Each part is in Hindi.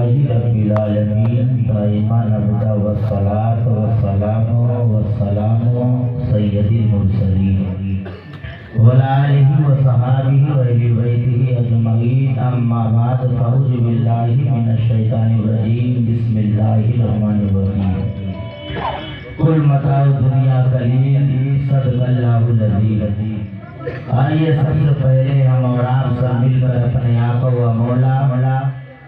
अल्हम्दुलिल्लाहि रब्बिल आलमीन दाइमा नबदा वस्सलातु वस्सलामु सय्यदिल मुरसलीन वला आलिहि व सहाबिहि व अहली बैतिहि अजमईन अम्मा बाद फअऊज़ु बिल्लाहि मिनश शैतानिर रजीम बिस्मिल्लाहिर रहमानिर रहीम कुल मताउ दुनिया कलील सदकल्लाहुल अज़ीम। आइए सबसे पहले हम और आप सब मिलकर अपने आका व मौला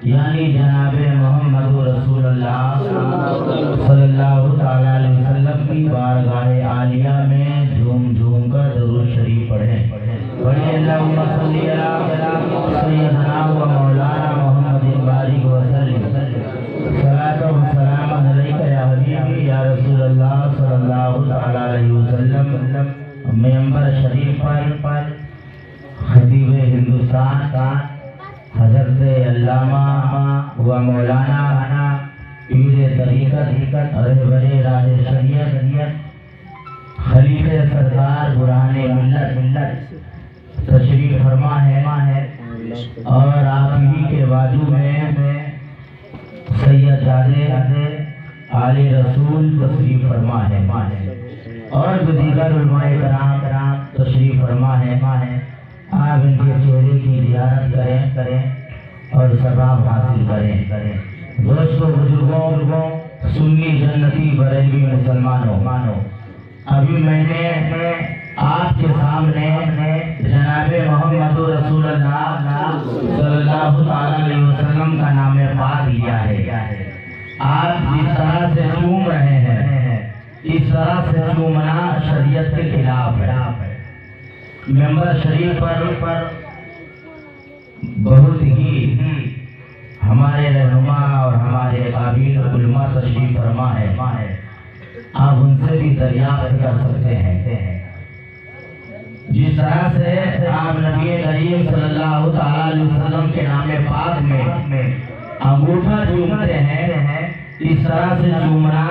यानी जनाबे मोहम्मद रसूलुल्लाह सल्लल्लाहु तआला अलैहि वसल्लम की बारगाह आलिया में झूम झूम कर दरूद शरीफ पढ़ें। पढ़िए अल्लाहुम्मा सल्ली अला सय्यदना व मौलाना मुहम्मदिन बारिक व सल्लिम सलातो व सलाम अलैका या हबीबी या रसूलुल्लाह सल्लल्लाहु तआला अलैहि वसल्लम। मेंबर शरीफ पर खतीब हिंदुस्तान का हजरत अल्लामा व मौलाना पीर तरीक़त रहबरे राह शरीयत खलीफे सरकार बुरहाने मिल्लत तशरीफ फरमा है और आप ही के बाजू में सैयदादे आले रसूल तशरीफ फरमा है और दीगर उलमाए कराम तशरीफ फरमा है। आप इनके चेहरे की ज़ियारत करें और सवाब हासिल करें। दोस्तों बुजुर्गों सुन्नी जन्नती बरेलवी मुसलमानों अभी मैंने आपके सामने जनाबे मोहम्मद रसूलुल्लाह सल्लल्लाहु अलैहि वसल्लम का नाम पाक लिया है। आप जिस तरह से चूम रहे हैं इस तरह से चूमना शरीयत के खिलाफ है। मेंबर शरीफ पर बहुत ही हमारे रहनुमा और हमारे काबिल उलमा तशरीफ फरमा है। आप उनसे भी दरियाफ्त कर सकते हैं। जिस तरह से आप नबी करीम सल्लल्लाहु अलैहि वसल्लम के नाम पाक में अंगूठा चूमते हैं इस तरह से चूमना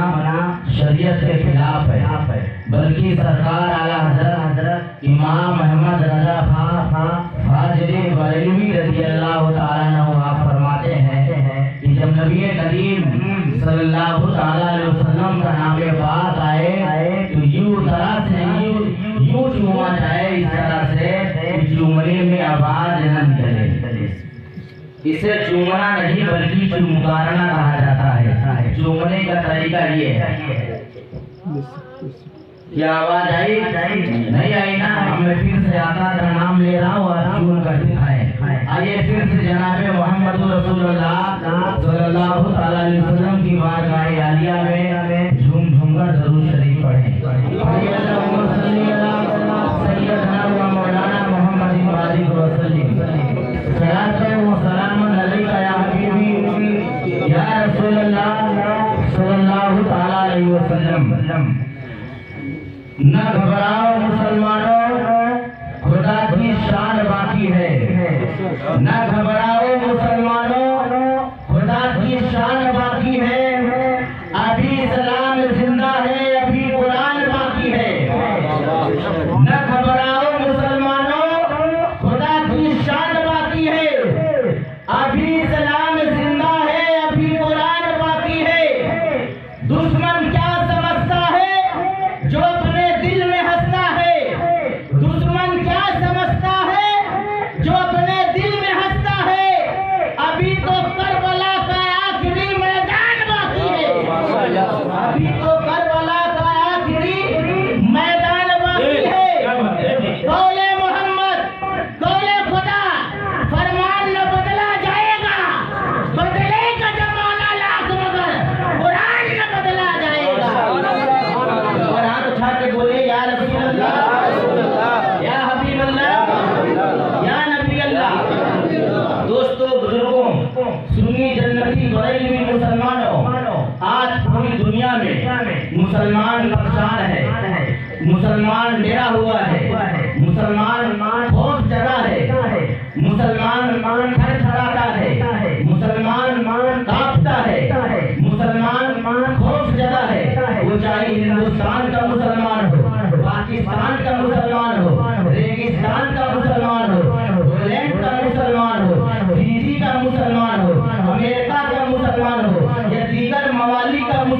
शरीयत के खिलाफ है। बल्कि सरकार आला हजरत इमाम अहमद रजा फाजरे बरेलवी रज़ियल्लाहु ताला अन्हु आप फरमाते हैं कि जब नबी करीम सल्लल्लाहु अलैहि वसल्लम का नाम पाक आए तो यूं तरह से यूं चूमा जाए इस तरह से चूमने में आवाज न निकले। इसे चूमना नहीं बल्कि चुमकारना कहा जाता है। चूमने का तरीका ये है। क्या आवाज आई नहीं आई ना? मैं फिर से आका का नाम ले रहा हूँ और चूम कर दिखाएं। आइए फिर से जनाबे मोहम्मद रसूलुल्लाह सल्लल्लाहु अलैहि वसल्लम की बारगाह आलिया में झूम झूम कर दरूद शरीफ पढ़ें। अल्लाहुम्मा सल्ली अला सय्यदना व मौलाना मुहम्मदिन बारिक व सल्लिम सलातो व सलाम अलैका या हबीबी या रसूलुल्लाह सल्लल्लाहु अलैहि वसल्लम। न घबराओ मुसलमानों खुदा की शान बाकी है। न घबराओ मुसलमानों खुदा की शान बाकी है। अभी इस्लाम जिंदा है अभी कुरान बाकी है। न घबराओ मुसलमानों खुदा की शान बाकी है। अभी इस्लाम जिंदा है अभी कुरान बाकी है। दुश्मन क्या समझता है जो अपने दिल में हंसता है। दुश्मन क्या समझता है जो अपने दिल में हंसता है। अभी तो करबला का आखिरी मैदान बाकी है। अभी तो करबला का आखिरी मैदान बाकी है। कौले मोहम्मद कौले खुदा फरमान न बदला जाएगा। बदलेगा जमाना लाख मगर कुरान न बदला जाएगा। बोले या रसूल अल्लाह या हबीब अल्लाह या नबी अल्लाह। दोस्तों बुजुर्गों सुन्नी जन्नती बरेलवी मुसलमानों आज पूरी दुनिया में मुसलमान परेशान है। मुसलमान डरा हुआ है। मुसलमान खौफ जगा है। मुसलमान थरथराता है। मुसलमान कांपता है। मुसलमान खौफ जगा है। वो चाहे हिंदुस्तान का मुसलमान हो, पाकिस्तान का मुसलमान हो, रेगिस्तान का मुसलमान हो, पोलैंड का मुसलमान हो, फिजी का मुसलमान हो, अमेरिका का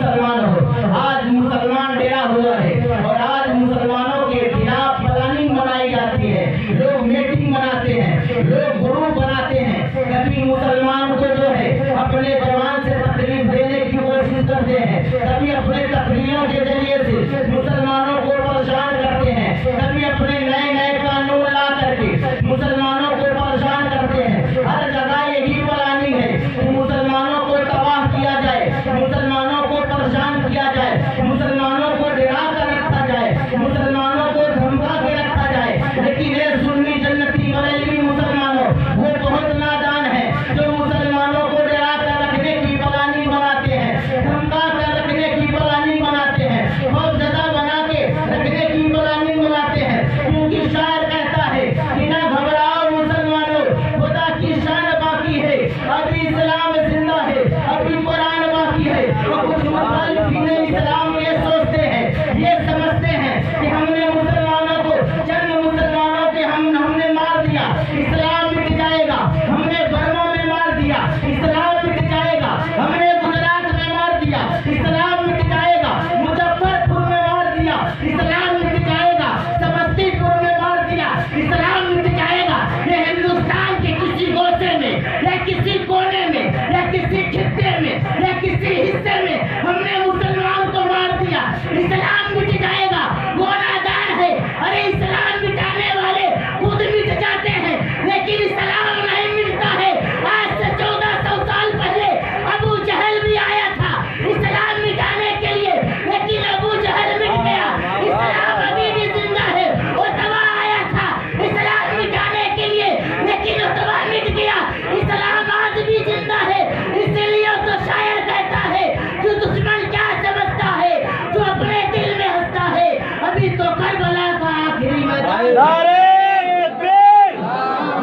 मुसलमानों, आज मुसलमान डेरा हुआ है और आज मुसलमानों के खिलाफ प्लानिंग बनाई जाती है, लोग मीटिंग बनाते हैं, लोग ग्रुप बनाते हैं, कभी मुसलमान को जो है अपने जवान से तकलीफ देने की कोशिश करते हैं, कभी अपने तकरीरों के जरिए से मुसलमानों को परेशान करते हैं, कभी अपने नए नए कानून ला करके मुसलमानों को परेशान करते हैं। हर जगह यही प्लानिंग है कि मुसलमानों को तबाह किया जाए, मुसलमानों को परेशान किया जाए, मुसलमानों को डरा कर रखा जाए, मुसलमानों को धमका के रखा जाए। लेकिन ये सुन्नी जन्नती बरेलवी मुसलमानों वो बहुत नादान है जो मुसलमानों को डरा कर रखने की प्लानिंग बनाते हैं, धमका कर रखने की प्लानिंग बनाते हैं, बहुत ज्यादा बना के रखने की प्लानिंग बनाते हैं। क्योंकि शायर कहता है कि ना घबराओ मुसलमानों, खुदा की शान बाकी है, अभी इस्लाम जिंदा है, अभी कुरान बाकी है। और कुछ मुखालिफीन इस्लाम ये सोचते हैं, ये समझते हैं कि हमने मुसलमानों को चंद मुसलमानों के हमने मार दिया, इस्लाम मिट जाएगा, हमने बर्मा में मार दिया, इस्लाम मिट जाएगा, हमने गुजरात में मार दिया, इस्लाम मिट जाएगा, मुजफ्फरपुर में मार दिया, इस्लाम मिट जाएगा, समस्तीपुर में मार दिया, इस्लाम मिट जाएगा। ये हिंदुस्तान के किसी गोशे में या किसी कोने में या किसी खित्ते में या किसी हिस्से में हमने मुसलमान को मार दिया, इस्लाम मिट जाएगा। वो नादान है, अरे इस्लाम मिटाने वाले खुद मिट जाते हैं लेकिन इस्लाम नहीं मिटता है। आज से 1400 साल पहले अबू जहल भी आया था इस्लाम मिटाने के लिए, लेकिन अबू जहल मिट गया, इस्लाम अभी भी जिंदा है। उतबा आया था इस्लाम मिटाने के लिए, लेकिन उतबा मिट गया, इस्लाम आज भी जिंदा है। इसीलिए तो शायर कहता है कि दुश्मन क्या समझता है जो अपने दिल में हंसता है। अभी तो करबला का आखिरी मैदान, नारे तकबीर,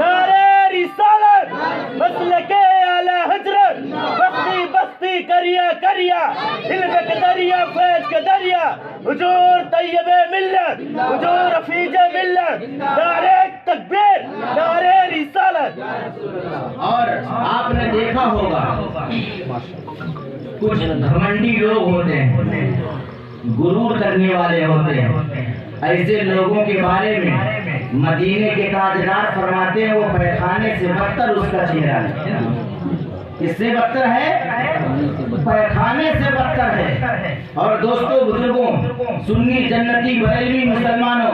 नारे रिसालत, मसलके आला हजरत, बस्ती बस्ती करिया करिया, इल्म के दरिया फैज के दरिया, हुजूर तैयबे मिल्लत, हुजूर रफीजे मिल्लत, नारे तकबीर, नारे रिसालत। और आपने देखा होगा कुछ घमंडी लोग होते हैं, गुरूर करने वाले होते हैं। ऐसे लोगों के बारे में मदीने के ताजदार फरमाते हैं वो पैखाने से बदतर उसका चेहरा है। किससे बदतर है? पैखाने से बदतर है। और दोस्तों बुजुर्गों, सुन्नी जन्नती बरेलवी मुसलमानों,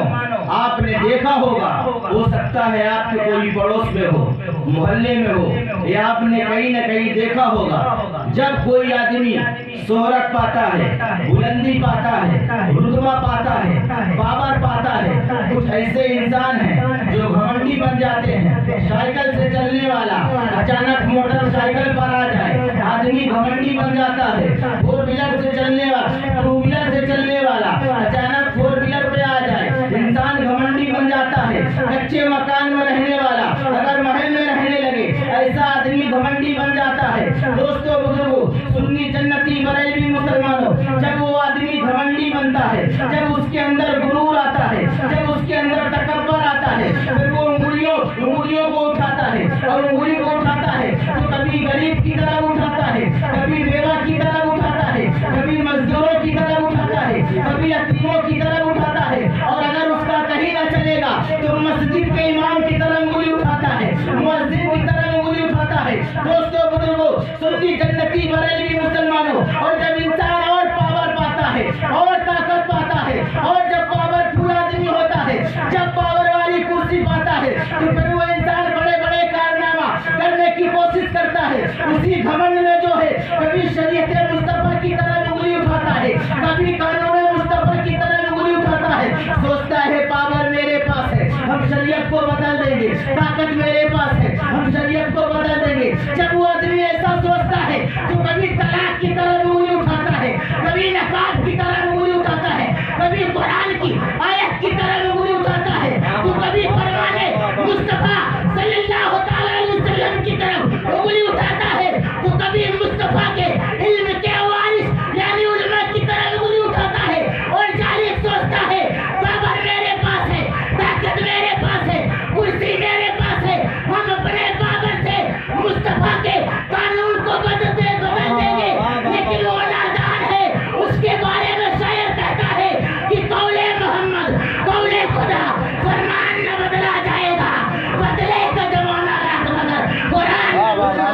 आपने देखा होगा, हो सकता है आपके कोई पड़ोस में हो, मोहल्ले में हो, या आपने कहीं न कहीं देखा होगा, जब कोई आदमी शोहरत पाता है, बुलंदी पाता है, रुतबा पाता है, पावर पाता है, कुछ ऐसे इंसान हैं जो घमंडी बन जाते हैं। साइकिल से चलने वाला अचानक मोटरसाइकिल पर आ जाए, आदमी घमंडी बन जाता है। फोर व्हीलर से चलने वाला, टू व्हीलर से चलने वाला अचानक फोर व्हीलर पे आ जाए, इंसान घमंडी बन जाता है। कच्चे मकान में रहने वाला अगर महल में रहने लगे, ऐसा आदमी घमंडी बन जाता है। दोस्तों बुजुर्गों, सुन्नी जन्नती बरेलवी मुसलमानों, जब वो आदमी घमंडी बनता है, जब उसके अंदर गुरूर आता है, जब उसके अंदर तकब्बर आता है, फिर वो उंगलियों को उठाता है, और उंगली को उठाता है तो कभी गरीब की तरफ उठाता है, कभी बेवा की तरफ उठाता है, कभी मजदूरों की तरफ उठाता है, कभी यतीमों की तरफ उठाता है, और अगर उसका कहीं न चलेगा तो मस्जिद के इमाम की तरफ उंगली उठाता है, मस्जिद की तरफ उंगली उठाता है। दोस्तों बुजुर्गों, सुन्नी जन्नती बरेलवी मुसलमानों, और जब इंसान और पावर पाता है और ताकत पाता है, और जब पावरफुल आदमी होता है, जब पावर वाली कुर्सी पाता है, तो फिर वो इंसान बड़े बड़े कारनामा करने की कोशिश करता है। उसी घमंड में जो है कभी शरीयत मुस्तफा की तरफ उंगली उठाता है, कभी कानून मुस्तफा की तरफ उंगली उठाता है, सोचता है पावर मेरे पास है, हम शरीयत को बदल देंगे, ताकत मेरे पास है, हम शरीयत को बदल देंगे। जब वो आदमी ऐसा सोचता है तो कभी तलाक की तरफ उंगली उठाता है, कभी नकाब की तरफ उंगली उठाता है, कभी कुरान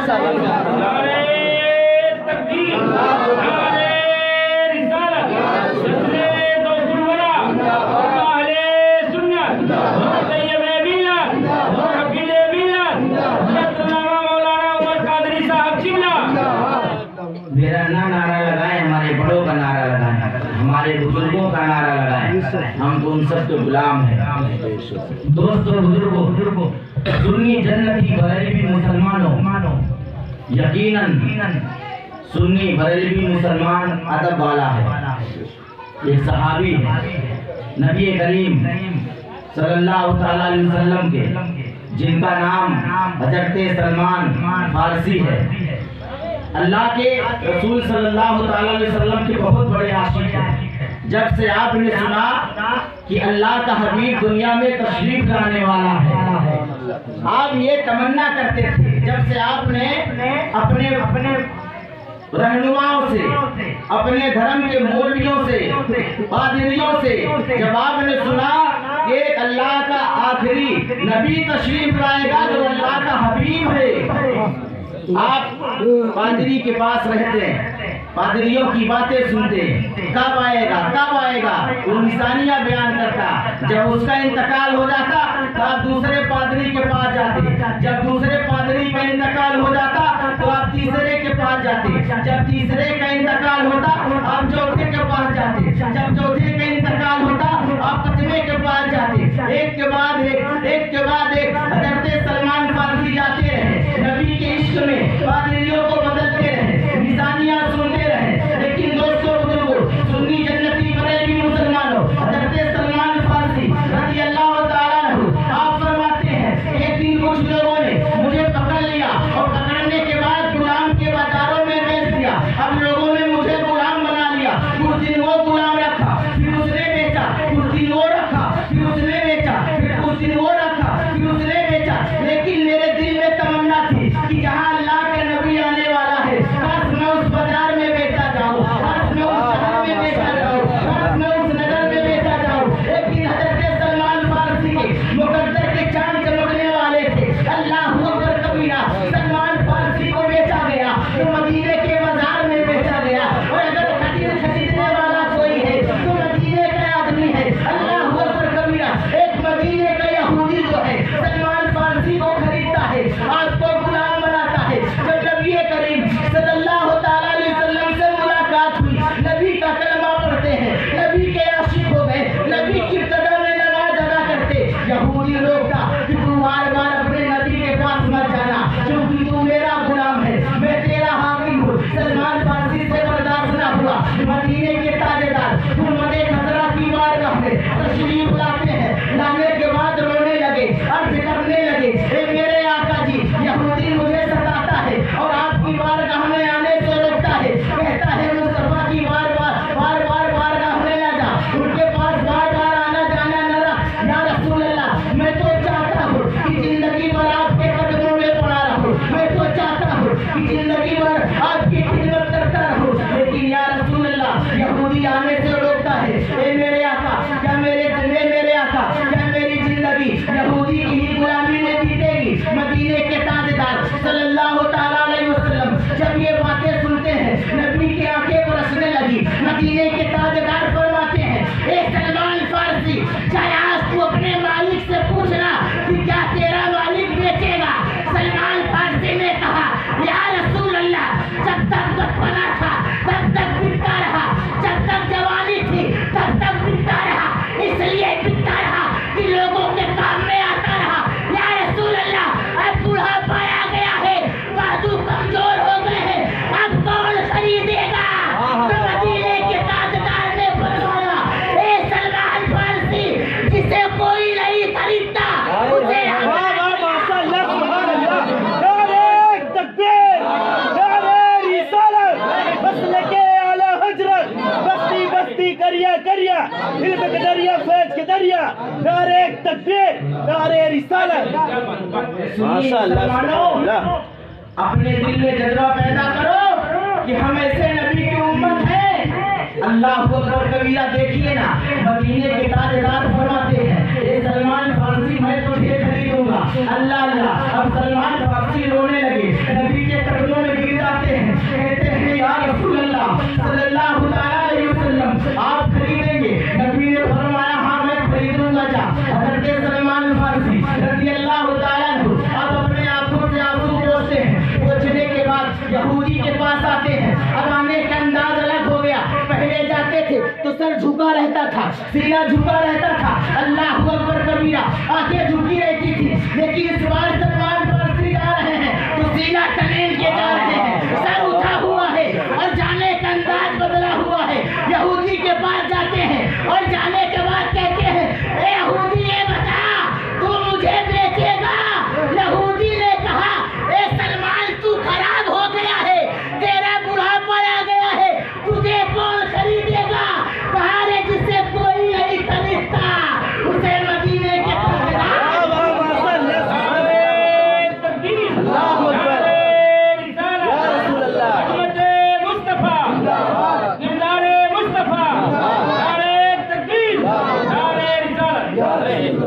नारे तकबीर, नारे रिसालत, नस्ले गौसुल वरा, अहले सुन्नत, तैयबे मिल्लत, हकीले मिल्लत, सल्लल्लाहु मौलाना उमर कादरी साहब चिमला। मेरा नारा लगाए, हमारे बड़ों का नारा लगाए, हमारे बुजुर्गों का नारा लगाए, हम तो उन सब के गुलाम हैं। दोस्तों, बुजुर्गों, सुन्नी जन्नती बरेलवी मुसलमानों, यकीनन सुन्नी बरेलवी मुसलमान अदब वाला है। एक सहाबी है नबी करीम सल्लल्लाहु ताला अलैहि वसल्लम के, जिनका नाम हजरत सलमान फारसी है। अल्लाह के रसूल सल्लल्लाहु ताला अलैहि वसल्लम के बहुत बड़े आशिक हैं। जब से आपने सुना कि अल्लाह का हबीब दुनिया में तशरीफ लाने वाला है, आप ये तमन्ना करते थे। जब से आपने अपने रहनुमाओं से, अपने धर्म के मौलवियों से, पादरियों से, जब आपने सुना कि अल्लाह का आखिरी नबी तशरीफ लाएगा जो अल्लाह का हबीब है, आप पादरी के पास रहते हैं, पादरियों की बातें सुनते, कब आएगा वो निशानियां बयान करता। जब उसका इंतकाल हो जाता तो आप दूसरे पादरी के पास जाते, जब दूसरे पादरी का इंतकाल हो जाता तो आप तीसरे के पास जाते, जब तीसरे का इंतकाल होता आप चौथे के पास जाते, जब चौथे का इंतकाल होता आप पांचवें के पास जाते। एक के बाद एक हजरत सलमान फारसी जाते रहे, नबी के इश्क में पादरियों को बदलते रहे, निशानियां सुनते रहे। लेकिन दोस्तों, बुजुर्गों, सुन्नी जन्नती बरेलवी मुसलमानों, हजरत सलमान फारसी रज़ी अल्लाह ताला अन्हु, आप फरमाते हैं एक दिन कुछ लोगों ने मुझे पकड़ लिया और पकड़ने के बाद गुलाम के बाजारों में बेच दिया। अब लोगों ने मुझे गुलाम बना लिया। कुछ दिन वो गुलाम रखा, फिर उसने बेचा, कुछ दिन वो रखा, फिर उसने बेचा, फिर कुछ दिन वो रखा, फिर उसने बेचा। लेकिन मेरे दिल में तमन्ना थी कि जहाँ अल्लाह का नबी आने वाला है, काश मैं उस बाजार में बेचा जाऊँ, काश मैं उस शहर में बेचा जाऊँ, काश मैं उस नगर में बेचा जाऊँ। लेकिन हजरत सलमान फारसी के मुकद्दर के चांद चमकने वाले थे। अल्लाह अकबर कबीरा, सलमान फारसी को बेचा गया तो मदीने के बाजार में बेचा गया। और अगर खरीदने वाला कोई है तो मदीने का आदमी है। अल्लाह अकबर कबीरा, एक मदीने का यहूदी जो है सलमान फारसी को खरीदता है, आपको गुलाम बनाता है। जब नबी करीम सल्लल्लाहु ताला अलैहि वसल्लम से मुलाकात हुई, नबी का कलमा पढ़ते हैं, नबी के आशिक हो गए, नबी की इब्तिदा में नमाज अदा करते। यहूदी रोकता कि तू बार-बार अपने नबी के पास मत जाना, क्योंकि तू मेरा गुलाम है, मैं तेरा हाकिम हूँ। सलमान फारसी से बर्दाश्त न हुआ। मदीने के ताजेदार हुर्मत खतरा की बारगाह में तशरीफ लाते हैं, लाने के बाद रोने लगे, अर्ज करने लगे, ए मेरे आका जी, यहूदी मुझे सताता है और आपकी बारगाह में आने से रोकता है, कहता है मुस्तफा की बार-बार बारगाह में आ जा, उनके पास बार-बार आना जाना न रख। या रसूल अल्लाह, मैं तो चाहता हूँ कि जिंदगी भर आपके कदमों में पड़ा रहूं, मैं तो चाहता हूँ कि जिंदगी भर आपकी खिदमत करता रहूं। लेकिन या रसूल अल्लाह, यहूदी आने से रोकता है। ए मेरे आका, क्या मेरे आका, क्या मेरी जिंदगी यहूदी की ही गुलामी में बीतेगी? मदीने के ताजदार सल्लल्लाहु ताला अलैहि वसल्लम जब ये बातें सुनते हैं, नबी की आंखें बरसने लगी। मदीने के ताजदार फरमाते हैं, ए सलमान फारसी, चाहे आज तू अपने मालिक से पूछना कि क्या तेरा मालिक बेचेगा। सलमान फारसी ने कहा, या रसूल अल्लाह, जब तक बचपना था तब तक बिकता रहा, जब तक जवानी थी तब तक बिकता रहा, इसलिए बिकता रहा कि लोगों के काम में आता रहा। या रसूल अल्लाह, अब बुढ़ापा आ गया है, बाजू कमजोर हो गए हैं, अब कौन खरीदेगा? तो मदीने के ताजदार ने फरमाया, ए सलमान फारसी, जिसे कोई नहीं खरीदता उसे करिया इल्म के दरिया, फैज के दरिया, नारे तकबीर, नारे रिसालत। माशाअल्लाह, अपने दिल में जज्बा पैदा करो कि हम ऐसे नबी की उम्मत है। अल्लाह अकबर कबीरा, देखिए ना, मदीने के ताजदार फरमाते हैं, ए सलमान फारसी, मैं तुझे खरीदूंगा। अल्लाह अल्लाह, अब सलमान फारसी फारसी रोने लगे, नबी के कदमों में गिर जाते हैं, कहते हैं या रसूल अल्लाह सल्लल्लाहु अलैहि वसल्लम आप खरीदेंगे? नबी ने फरमाया हाँ मैं खरीदूंगा। जा हज़रत सलमान फारसी रज़ियल्लाहु ताला अन्हु अब अपने आंखों से आंसू पोंछते हैं। पोंछने के बाद यहूदी के पास आते हैं। अब आने का अंदाज अलग हो गया। पहले जाते थे तो सर झुका रहता था, सीना झुका रहता था, अल्लाहु अकबर कबीरा, आंखें झुकी रहती थी। लेकिन इस बार सलमान फारसी जा रहे हैं तो सीना तनेन के जा रहे हैं, सर उठा हुआ है और जाने का अंदाज बदला हुआ है। यहूदी के पास जाते हैं और जाने के बाद कहते हैं ए यहूदी ये बता तू मुझे बेचेगा? यहूदी ने कहा ए सलमान तू खराब हो गया है, तेरा बुढ़ापा आ गया है, तुझे कौन खरीदेगा? कहा रे जिसे कोई नहीं खरीदता उसे मदीने के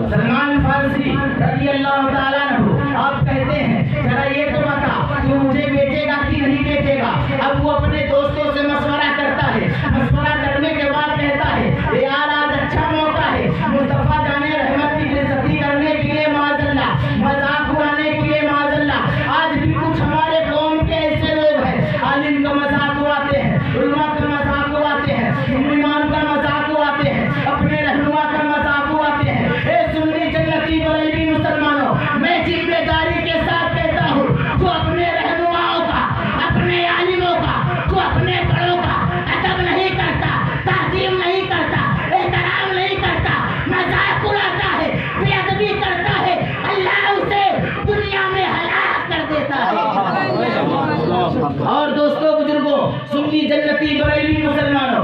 सलमान फारसी रज़ियल्लाहु ताला अन्हु आप कहते हैं जरा ये तो बता तू मुझे बेचेगा कि नहीं बेचेगा? अब वो अपने दोस्तों से मशवरा करता है। मशवरा करने के बाद कहता है यार आज अच्छा मौका है, मुस्तफा जाने रहमत की बेइज्जती करने के लिए माज़अल्लाह, मजाक उड़ाने के लिए माज़अल्लाह। आज भी कुछ हमारे कौम के ऐसे लोग हैं आलिम का मजाक उड़ाते हैं, उलमा का मजाक उड़ाते हैं, इमाम का मजाक उड़ाते हैं, अपने रहनुमा का मजाक उड़ाते हैं। सुन्नी जन्नती बरेलवी मुसलमानों, मैं जिम्मेदारी के साथ कहता हूँ जो अपने रहनुमाओं का, अपने आलिमों का, जो अपने बड़ों का अदब नहीं करता, ताज़ीम नहीं करता, एहतराम नहीं करता, मजाक उड़ाता है, बेअदबी करता है, अल्लाह उसे दुनिया में हलाक कर देता है। और दोस्तों बुजुर्गों, सुन्नी जन्नती बरेलवी मुसलमानों,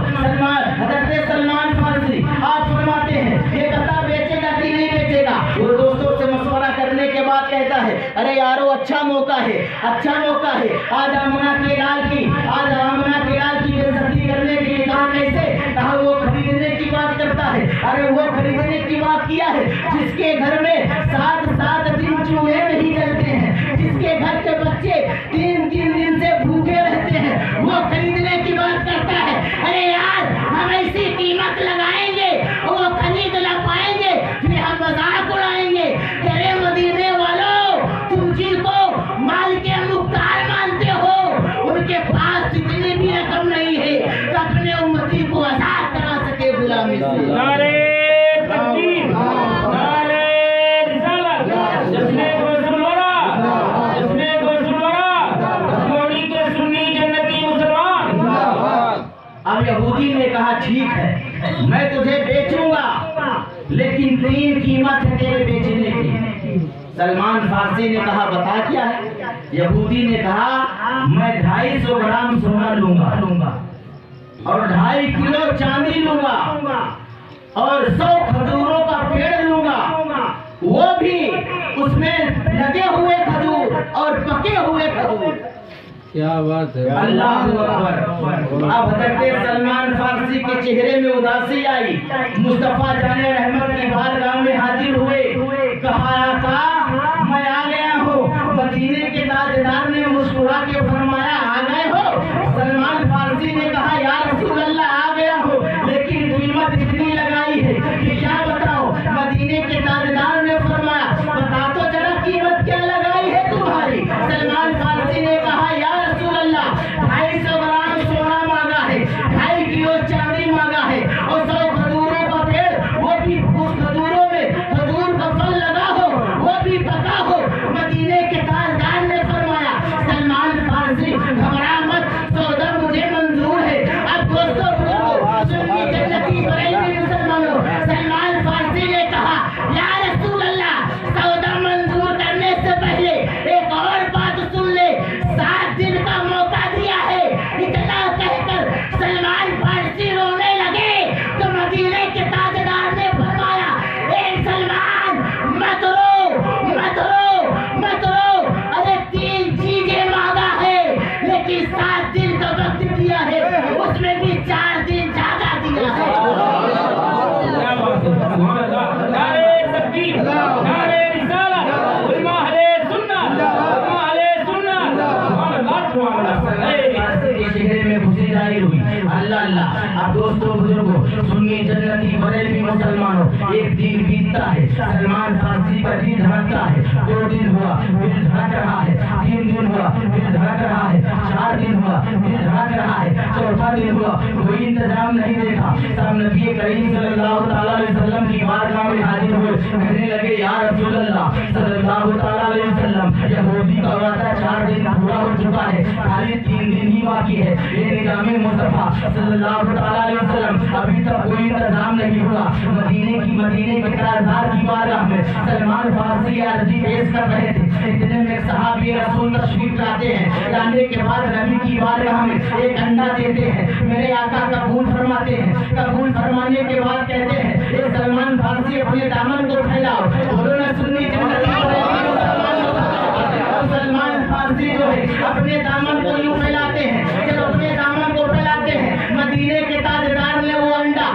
हज़रत सलमान फारसी आप फरमाते हैं ये बता बेचेगा कि नहीं बेचेगा? वो दोस्तों से मशवरा करने के बाद कहता है अरे यारो अच्छा मौका है, अच्छा मौका है। आज आमना के लाल की बेइज्जती करने के लिए कहा कैसे? कहा वो खरीदने की बात करता है। अरे वो खरीदने की बात किया है जिसके घर में 7 दिन चूल्हे नहीं जलते हैं, जिसके घर के बच्चे 3 दिन से भूखे रहते हैं, वो खरीदने की बात करता है। अरे यार हम ऐसी कीमत लगाएंगे वो खरीद ना पाएंगे, फिर हम मजाक उड़ाएंगे। तेरे मदीने वालों तुम जिनको माल के मुख्तार मानते हो उनके पास जितनी भी रकम नहीं है तो अपने उम्मती को आजाद करा सके गुलामी से। नारे तकबीर, नारे रिसालत, जश्ने रसूलवरा, जश्ने रसूलवरा, मोड़ी के सुन्नी जन्नती मुसलमान। अब यहूदी ने कहा ठीक है मैं तुझे बेचूंगा, लेकिन 3 कीमत है तेरे बेचने की। सलमान फारसी ने कहा बता क्या है? यहूदी ने कहा मैं 250 ग्राम सोना लूंगा और 2.5 किलो चांदी लूंगा और 100 खजूरों का पेड़ लूंगा, वो भी उसमें लगे हुए खजूर और पके हुए खजूर। क्या बात है, अल्लाह अकबर। अब हज़रत सलमान फारसी के चेहरे में उदासी आई। मुस्तफा जाने रहमत की बारगाह में हाजिर हुए। कहा आका मैं आ गया हूँ। मदीने के ताजदार ने मुस्कुरा के फरमाया आ गए हो? सलमान फारसी ने कहा या रसूल अल्लाह आ गया हूँ, लेकिन कीमत इतनी लगाई है कि क्या बताओ। मदीने के ताजदार ने फरमाया बता तो जरा कीमत क्या लगाई है तुम्हारी? सलमान फारसी ने कहा या रसूल अल्लाह 250 ग्राम सोना मांगा है, 2.5 किलो चांदी मांगा है और 100 खजूरों का पेड़, वो भी उस खजूरों में खजूर का फल लगा हो, वो भी पका हो। मदीने के ताजदार ने फरमाया सलमान फारसी घबरा मत, सौदा मुझे मंजूर है। अब दोस्तों सुन्नी जन्नती बरेलवी मुसलमानों, सलमान फारसी ने कहा या रसूल अल्लाह सौदा मंजूर करने से पहले एक और बात सुन ले, 7 दिन का मौका दिया है। इतना कहकर सलमान फारसी रोने लगे तो मदीने के ताजदार ने फरमाया ए सलमान मत रो मत रो मत रो, अरे 3 चीजें मांगा है लेकिन 7 दिन का वक्त दिया है, उसमें भी 4 दिन ज्यादा दिया है। नारे तकबीर, नारे रिसालत, उलमा अहले सुन्नत, उलमा अहले चेहरे में खुशी जाहिर हुई। अल्लाह अल्लाह। अब दोस्तों बुजुर्गों, सुन्नी जन्नती बरेलवी मुसलमानों, एक दिन बीतता है, सलमान फारसी का दिल धड़कता है। 2 दिन हुआ, दिल धड़क रहा है। 3 दिन हुआ, दिल धड़क रहा है। 4 दिन हुआ, दिल धड़क रहा है। 4था दिन हुआ, कोई इंतजाम नहीं देखा। सब नबी करीम सल्लल्लाहु अलैहि वसल्लम की बारगाह में हाजिर हुए। कहने लगे, या रसूल अल्लाह सल्लल्लाहु अलैहि वसल्लम, यहूदी का वादा 4 दिन पूरा हो चुका है, खाली 3 दिन ही बाकी है। ये निजामे मुस्तफा सल्लल्लाहु अलैहि वसल्लम, अभी तक कोई इंतजाम नहीं हुआ। मदीने के ताजदार की बारगाह में सलमान फारसी अर्जी पेश कर रहे थे। इतने में सहाबी रसूल तशरीफ लाते हैं। लाने के बाद नबी की बारगाह में एक अंडा देते हैं। मेरे आका कबूल फरमाते हैं। कबूल फरमाने के बाद कहते हैं, ये सलमान फारसी अपने दामन को फैलाओ। बोलो ना सुन्नी जन्नती। सलमान फारसी जो है अपने दामन को यूं फैलाते हैं। जब अपने दामन को फैलाते हैं, मदीने के ताजदार ने वो अंडा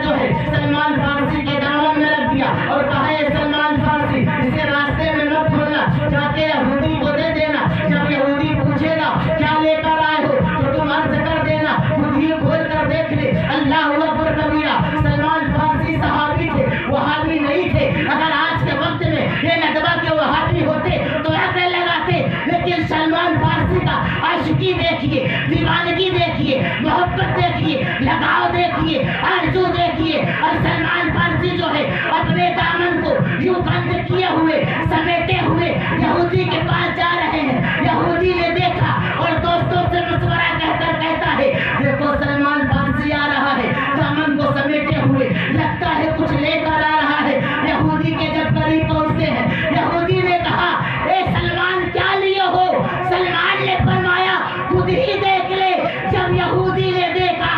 जो है सलमान फारसी के दामन में रख दिया और कहा, ये सलमान फारसी, इसे रास्ते में मत छोड़ना, जाके यहूदी को दे देना। जब यहूदी पूछेगा क्या लेकर आए हो, तो तुम अर्ज कर देना, खुद ही खोल कर देख ले। अल्लाह अकबर कबीरा। सलमान फारसी सहाबी थे, वहाबी नहीं थे। अगर आज के वक्त में ये नदवा के वहाबी होते तो ऐसे लगाते, लेकिन सलमान फारसी का आशिकी देखिए, दीवानगी देखिए, मोहब्बत देखिए, लगाव देखिए, आरज़ू देखिए। और सलमान फारसी जो है अपने दामन को यूं बंद किए हुए, समेटे हुए यहूदी के पास जा रहे हैं। यहूदी ने देखा और दोस्तों से मशवरा कहकर कहता है, देखो सलमान फारसी आ रहा है, दामन को समेटे हुए, लगता है कुछ लेकर आ रहा है। यहूदी के जब करीब पहुंचते हैं, यहूदी ने कहा, ए सलमान क्या लिए हो? सलमान ने फरमाया, खुद ही देख ले। जब यहूदी ने देखा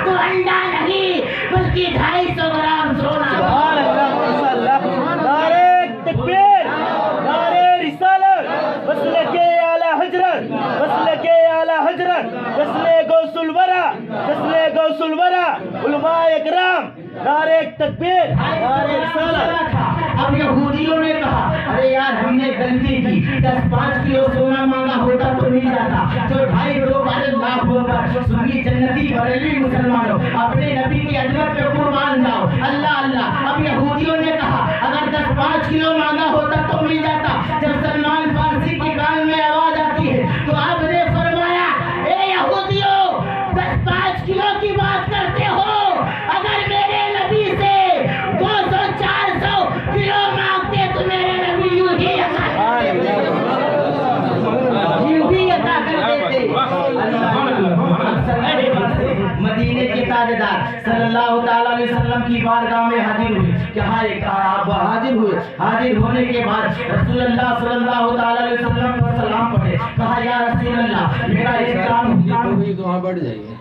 तो अंडा नहीं बल्कि 250 ग्राम सोना। नारे तकबीर, नारे रिसालत, मसलके आला हजरत, मसलके आला हजरत, जश्न गौसुल वरा, जश्न गौसुल वरा, उलमाए इकराम, नारे तकबीर, नारे रिसालत। अब यहूदियों ने कहा, अरे यार हमने गलती की, 10-5 किलो सोना मांगा होता तो मिल जाता। जो 2.5 लाख होकर सुन्नी जन्नती बरेलवी मुसलमानों, अपने नबी की अजमत पे कुर्बान जाओ। अल्लाह अल्लाह। अब यहूदियों ने कहा, अगर 10-5 किलो मांगा होता तो मिल जाता। जब सलमान फारसी के कान में आवाज आती है तो आपने फरमाया, ए यहूदियों, 10-5 किलो की बात करते हो? अगर मेरे नबी से 200-400 किलो मांगते तो मेरे नबी यूं ही अता कर देते। मदीने के ताजदार सल्लल्लाहु अलैहि वसल्लम की बारगाह में हाजिर हुए। कहा आप हाजिर हुए। हाजिर होने के बाद रसूलुल्लाह सल्लल्लाहु अलैहि वसल्लम पर सलाम पढ़े। कहा, या रसूलुल्लाह, मेरा एक काम वहाँ बढ़ जाएगी,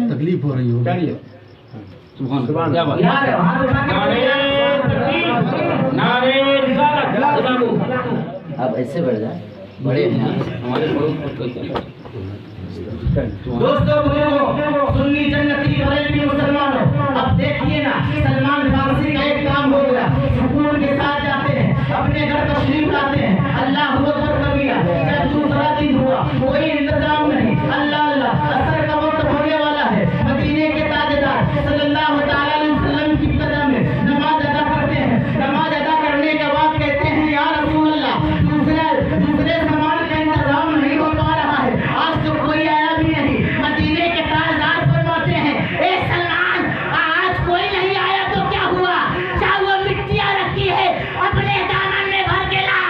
तकलीफ हो रही हो। अब ऐसे बढ़ जाए, बड़े हमारे दोस्तों बुजुर्गों, सुन्नी जन्नती बरेलवी मुसलमानों, अब देखिए ना, सलमान फारसी का एक काम हो गया। सुकून के साथ जाते हैं, अपने घर तशरीफ लाते हैं। अल्लाह अकबर कबीरा। जब दूसरा दिन हुआ, कोई इंतजाम नहीं। अल्लाह अल्लाह। असर का वक्त होने वाला है। मदीने के ताजदार सल्लल्लाहु अलैहि वसल्लम की कदम में नमाज अदा करते हैं। नमाज अदा करने के बाद कहते हैं, या रसूल अल्लाह, दूसरे सामान का इंतजाम नहीं हो पा रहा है, आज तो कोई आया भी नहीं। मदीने के ताजदार फरमाते हैं, ए सलमान, आज कोई नहीं आया तो क्या हुआ? क्या वो मिट्टियां रखी है अपने दामन में भर के ला।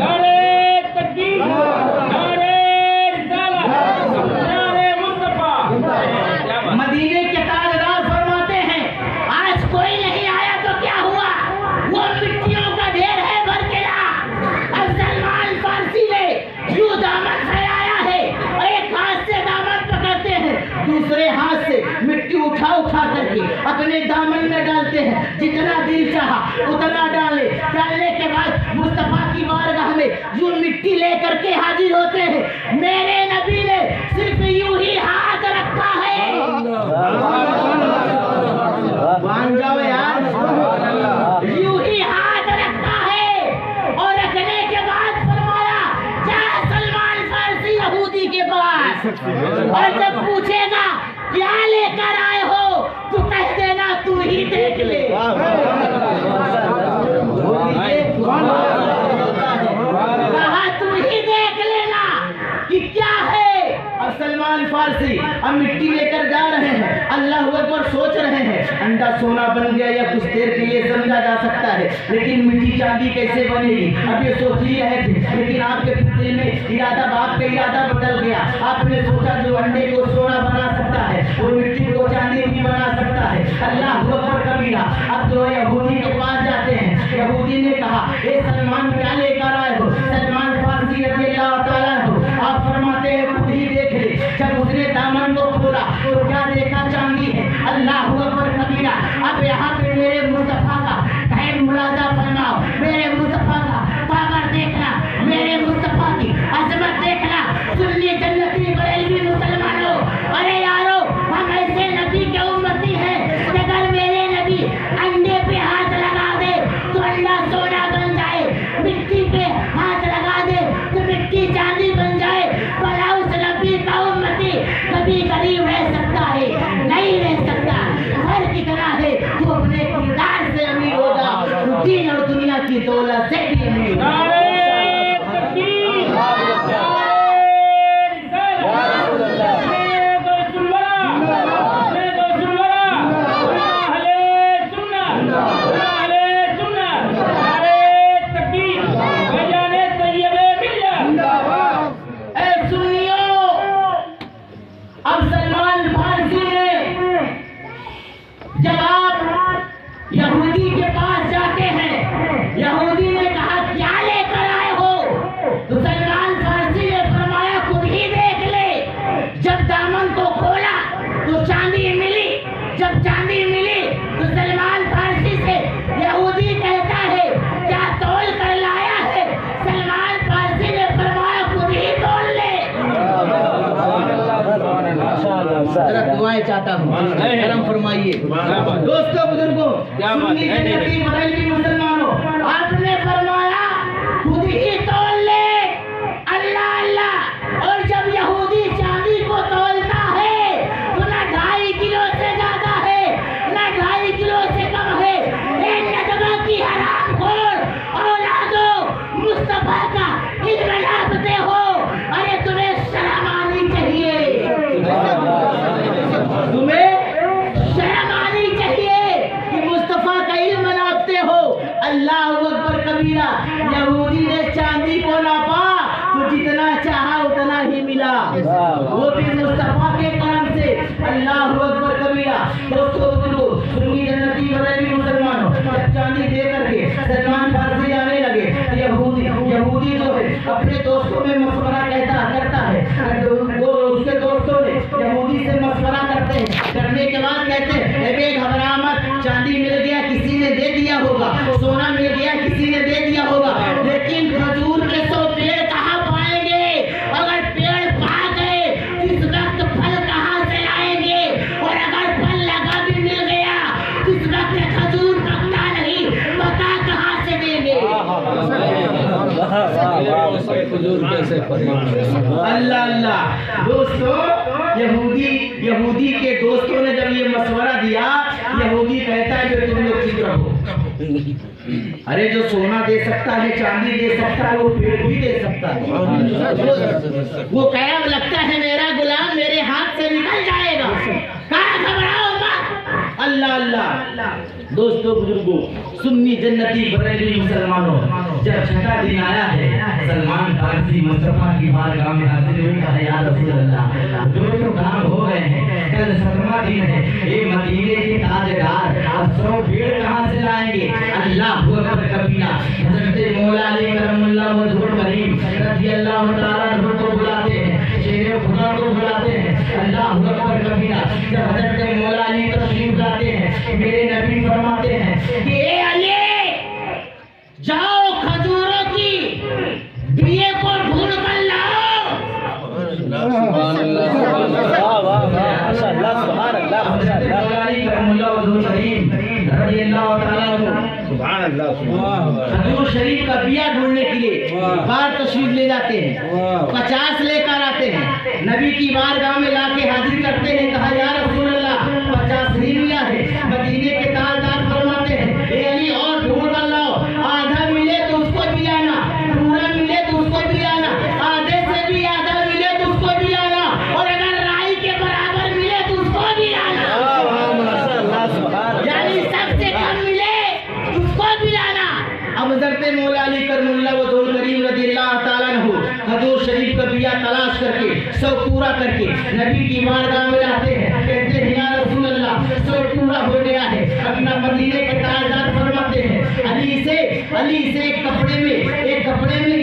नारे तकबीर, नारे रिसालत, नारे मुस्तफा। मदीने के ताजदार फरमाते हैं, आज कोई नहीं आया तो क्या हुआ? वो मिट्टियों का ढेर है, भर के ला। अब सलमान फारसी ने यूं दामन फैलाया है, एक हाथ से दामन पकड़ते हैं, दूसरे हाथ से मिट्टी उठा उठा करके अपने दामन में डालते हैं। जितना दिल चाहा उतना डाले। डालने के बाद मुस्तफा की बारगाह में यूं मिट्टी लेकर के हाजिर होते हैं। मेरे नबी ने सिर्फ यूं ही हाथ रखा है। मान जाओ यार, यूं ही हाथ रखा है और जब पूछेगा क्या लेकर आए हो तो कह देना तू ही देख ले। कहा तू ही देख लेना कि क्या है। अब सलमान फारसी अब मिट्टी लेकर जा रहे हैं, अल्लाह अकबर सोच रहे हैं अंडा सोना बन गया या कुछ देर के लिए समझा जा सकता है, लेकिन मिट्टी चांदी कैसे बनेगी अब ये सोच ही रहे थे। लेकिन आपके दिल में इरादा, बाप का इरादा बदल गया। आपने सोचा जो अंडे को सोना बना सकता है वो मिट्टी को चांदी भी बना सकता है। अल्लाह अकबर कबीरा। अब जो यहूदी के पास जाते हैं, यहूदी ने कहा ए सलमान क्या लेकर आए हो। सलमान फारसी रज़ी अल्लाह तआला अन्हु आप फरमाते हैं खुद ही देख ले। जब उसने दामन को खोला तो क्या देखा, चांदी है। अल्लाह अकबर कबीरा। अब यहाँ पे मेरे मुस्तफा का खैर मुलाजा फरमाओ, मेरे मुस्तफा का पावर देखना, मेरे मुस्तफा की अजमत देखना। सुन्नी जन्नती बरेलवी मुसलमानों, अरे यारो हम ऐसे नबी के उम्मती हैं, अगर मेरे नबी अंडे पे हाथ लगा दे तो अंडा सोना बन जाए, मिट्टी पे हाथ लगा दे तो मिट्टी चांदी बन जाए। भला उस नबी का उम्मती कभी गरीब रह सकता है? नहीं रह सकता। फर्क इतना है तू अपने किरदार से अमीर होगा, तू दीन और दुनिया की दौलत से भी अमीर होगा। जब आप यहूदी के पास जाते हैं, यहूदी ने कहा क्या लेकर आए हो तो सलमान फारसी ने फरमाया खुद ही देख ले। जब दामन को खोला तो चांदी मिली, जब चांदी मिली तो सलमान फारसी से यहूदी कहता है क्या तौल कर लाया है। सलमान फारसी ने फरमाया खुद ही तौल ले। जरा दुआएं चाहता हूँ, करम फरमाइए। दोस्तों बुजुर्गों, सुन्नी जन्नती बरेलवी मुसलमानों, आपने फरमाया खुद ही तौल ले। अल्लाह अल्लाह। और जब यहूदी चांदी को तौलता है तो ना 2.5 किलो से ज्यादा है, ना 2.5 किलो से कम है। एक नदवा की हरामखोर औलादो, मुस्तफा का इल्म लापते हो। अरे तुम्हें शर्म आनी चाहिए, तुम्हें शर्म आनी चाहिए कि मुस्तफा का इल्म नापते हो। अल्लाह अकबर कबीरा। यहूदी ने चांदी को नापा तो जितना चाहा उतना ही मिला, वो भी मुस्तफा के करम से। अल्लाह अकबर कबीरा। दोस्तों सुन्नी जन्नती बरेलवी मुसलमानों, जब चांदी दे करके सलमान फारसी जाने लगे, यहूदी जो है अपने दोस्तों में मशवरा करता है। वो उसके दोस्तों ने यहूदी से मशवरा करते हैं, करने के बाद कहते हैं बे घबरा मत, चांदी मिल गया किसी ने दे दिया होगा, सोना मिल गया किसी ने दे दिया होगा, लेकिन खजूर के 100 पेड़ कहाँ पाएंगे। अगर पेड़ पा गए इस वक्त फल कहाँ से लाएंगे, और अगर फल लगा भी मिल गया इस वक्त खजूर पकता नहीं, पका कहाँ से देंगे। अल्लाह अल्लाह। दोस्तों यहूदी के दोस्तों ने जब ये मशवरा दिया, यहूदी कहता है कि तुम लोग चुप रहो। अरे जो सोना दे सकता है, चांदी दे सकता है, वो पेड़ भी दे सकता है। वो कयाम लगता है मेरा गुलाम मेरे हाथ से निकल जाएगा, कहाँ घबराओ मत। अल्लाह अल्लाह। दोस्तों बुजुर्गों, सुन्नी जन्नती बरेलवी मुसलमानों, जब छठा दिन आया है, सलमान फारसी मुस्तफा की बारगाह में हाजिर हुए, कहा या रसूल अल्लाह जो काम हो गए हैं, कल 7वां दिन है, ये मदीने के ताजदार अब 100 पेड़ कहाँ से लाएंगे। अल्लाह अकबर कबीरा। हज़रत मौला अली करमुल्लाह वजहुल करीम रज़ी अल्लाह तआला अन्हु को बुलाते हैं, शेर खुदा को बुलाते हैं। अल्लाह अकबर कबीरा। जब हज़रत मौला अली तशरीफ लाते हैं, मेरे नबी फरमाते हैं कि ए अली जाओ खजूरों की बिये को ढूंढ कर लाओ। खजूर शरीफ का बिया बिया ढूंढने के लिए बार तशरीफ ले जाते हैं, 50 लेकर आते हैं, नबी की बारगाह में लाके हाजिर करते हैं। कहा या रसूल अल्लाह 50 ही बिया है। मदीने के ताजदार फरमाते हैं ए अली और ढूंढ कर लाओ, आधा मिले तो उसको भी लाना, पूरा मिले तो उसको भी लाना, आधे से भी आधा मिले तो उसको भी लाना, और अगर राई के बराबर मिले तो उसको भी लाना, यानी सबसे कम मिले उसको भी लाना। अब हज़रत मौला अली करमुल्लाह वजहुल करीम रज़ियल्लाहु ताला अन्हु खजूर शरीफ का बिया तलाश करके सब पूरा करके नबी की बारगाह में लाते हैं। कहते हैं या रसूल अल्लाह सब पूरा हो गया है। अपना मदीने के ताजदार फरमाते हैं अली से एक कपड़े में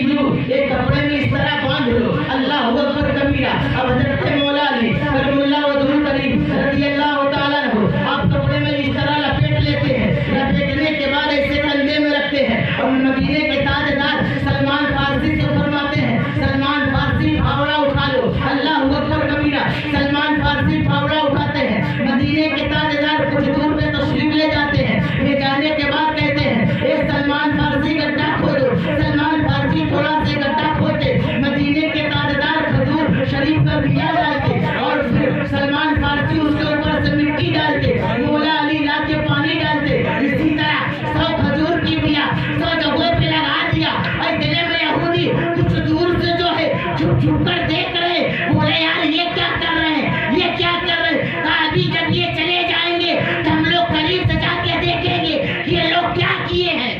यूं एक कपड़े में इस तरह बांध लो, अल्लाहु अकबर कबीरा। अब हज़रत मौला अली करमुल्लाह वजहुल करीम रज़ियल्लाहु ताला अन्हु आप कपड़े में इस तरह लपेट लेते हैं। लपेटने के बाद ऐसे कंधे में रखते हैं और मदीने के ताजदार सलमान फारसी से फरमाते हैं सलमान फारसी फावड़ा उठा लो, अल्लाहु अकबर कबीरा। सलमान फारसी फावड़ा उठाते हैं, मदीने के ताजदार कुछ दूर पे तशरीफ ले जाते हैं। ले जाने के बाद कहते हैं ए सलमान फारसी गड्ढा खोदो। सलमान फारसी थोड़ा से गड्ढा खोदते, मदीने के ताजदार खजूर शरीफ का बिया डालते और फिर सलमान फारसी उसके ऊपर से मिट्टी डालते, मौला अली ला के पानी डालते। इसी तरह 100 खजूर की बिया 100 जगहों पे लगा दिया। और दिले में यहूदी कुछ दूर से जो है झुक कर देख रहे, बोले यार ये क्या कर रहे हैं, ये क्या कर रहे हैं। कहा अभी जब ये चले जाएंगे तो हम लोग करीब से जाके देखेंगे कि ये लोग क्या किए हैं।